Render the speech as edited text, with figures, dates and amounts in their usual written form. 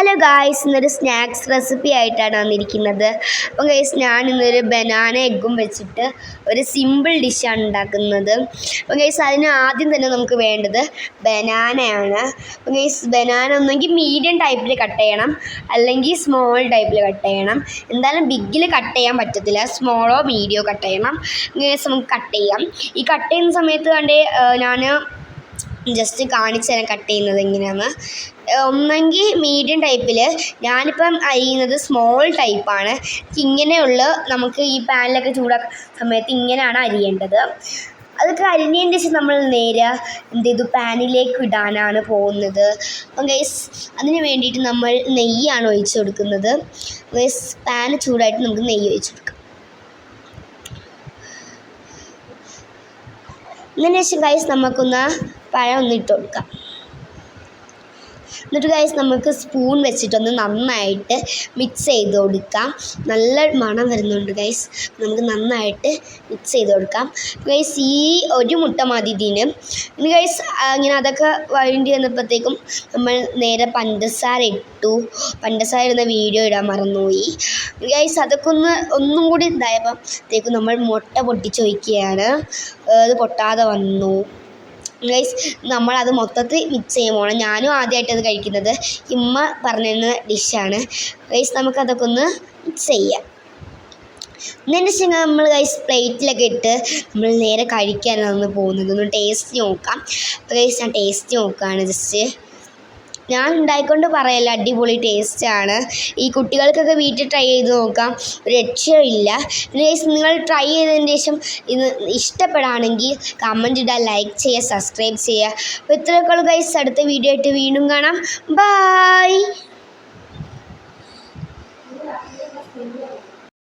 Hello guys, ഇന്നൊരു snacks recipe ആയിട്ടാണ് വന്നിരിക്കുന്നത്. അപ്പോൾ ഗൈസ്, ഞാൻ ഇന്നൊരു ബനാന എഗ്ഗും വെച്ചിട്ട് ഒരു സിമ്പിൾ ഡിഷാണ് ഉണ്ടാക്കുന്നത്. അപ്പോൾ ഗൈസ്, അതിന് ആദ്യം തന്നെ നമുക്ക് വേണ്ടത് ബനാനയാണ്. അപ്പോൾ ഗൈസ്, ബനാന ഒന്നെങ്കിൽ മീഡിയം ടൈപ്പിൽ കട്ട് ചെയ്യണം, അല്ലെങ്കിൽ സ്മോൾ ടൈപ്പിൽ കട്ട് ചെയ്യണം. എന്തായാലും ബിഗിൽ കട്ട് ചെയ്യാൻ പറ്റത്തില്ല, സ്മോളോ മീഡിയോ കട്ട് ചെയ്യണം. ഗൈസ്, നമുക്ക് കട്ട് ചെയ്യാം. ഈ കട്ട് ചെയ്യുന്ന സമയത്ത് കണ്ടേ ഞാൻ ജസ്റ്റ് കാണിച്ചു തരാം കട്ട് ചെയ്യുന്നത് എങ്ങനെയാണ്. ഒന്നെങ്കിൽ മീഡിയം ടൈപ്പിൽ, ഞാനിപ്പം അരിയുന്നത് സ്മോൾ ടൈപ്പാണ്. ഇങ്ങനെയുള്ള നമുക്ക് ഈ പാനിലൊക്കെ ചൂടാക്കുന്ന സമയത്ത് ഇങ്ങനെയാണ് അരിയേണ്ടത്. അതൊക്കെ അരിഞ്ഞതിന് ശേഷം നമ്മൾ നേരെ എന്ത് ചെയ്തു, പാനിലേക്ക് ഇടാനാണ് പോകുന്നത്. അപ്പം ഗൈസ്, അതിന് വേണ്ടിയിട്ട് നമ്മൾ നെയ്യാണ് ഒഴിച്ചു കൊടുക്കുന്നത്. ഗൈസ്, പാന് ചൂടായിട്ട് നമുക്ക് നെയ്യ് ഒഴിച്ചു കൊടുക്കാം. ഇതിന് ശേഷം ഗൈസ്, നമുക്കൊന്ന് പഴം ഒന്ന് ഇട്ട് കൊടുക്കാം. എന്നിട്ട് ഗൈസ്, നമുക്ക് സ്പൂൺ വെച്ചിട്ടൊന്ന് നന്നായിട്ട് മിക്സ് ചെയ്ത് കൊടുക്കാം. നല്ല മണം വരുന്നുണ്ട് ഗൈസ്, നമുക്ക് നന്നായിട്ട് മിക്സ് ചെയ്ത് കൊടുക്കാം. ഗൈസ്, ഈ ഒരു മുട്ട മതി ഇതിന്. ഇനി ഗൈസ്, ഇങ്ങനെ അതൊക്കെ വഴണ്ടി വന്നപ്പോഴത്തേക്കും നമ്മൾ നേരെ പഞ്ചസാര ഇട്ടു. പഞ്ചസാര ഇടുന്ന വീഡിയോ ഇടാൻ മറന്നുപോയി ഗൈസ്. അതൊക്കെ ഒന്നും കൂടി ഇതായപ്പോഴത്തേക്കും നമ്മൾ മുട്ട പൊട്ടിച്ചൊഴിക്കുകയാണ്. അത് പൊട്ടാതെ വന്നു ഗൈസ്. നമ്മളത് മൊത്തത്തിൽ മിക്സ് ചെയ്യാൻ പോകണം. ഞാനും ആദ്യമായിട്ടത് കഴിക്കുന്നത്, ഇമ്മ പറഞ്ഞിരുന്ന ഡിഷാണ് ഗൈസ്. നമുക്കതൊക്കെ ഒന്ന് മിക്സ് ചെയ്യാം. എന്നിട്ട് ശേഷം നമ്മൾ ഗൈസ് പ്ലേറ്റിലൊക്കെ ഇട്ട് നമ്മൾ നേരെ കഴിക്കാനാണ് പോകുന്നത്. ഒന്ന് ടേസ്റ്റ് നോക്കാം. അപ്പോൾ ഗൈസ്, ഞാൻ ടേസ്റ്റ് നോക്കുകയാണ് ജസ്റ്റ്. ഞാൻ ഉണ്ടായിക്കൊണ്ട് പറയല്ല, അടിപൊളി ടേസ്റ്റാണ്. ഈ കുട്ടികൾക്കൊക്കെ വീട്ടിൽ ട്രൈ ചെയ്ത് നോക്കാം, ഒരു രക്ഷയില്ല. ഗൈസ്, നിങ്ങൾ ട്രൈ ചെയ്തതിന് ശേഷം ഇത് ഇഷ്ടപ്പെടുകയാണെങ്കിൽ കമൻറ്റ് ഇടുക, ലൈക്ക് ചെയ്യുക, സബ്സ്ക്രൈബ് ചെയ്യുക. അപ്പോൾ ഇത്രയൊക്കെ ഗൈസ്, അടുത്ത വീഡിയോ ആയിട്ട് വീണ്ടും കാണാം. ബൈ.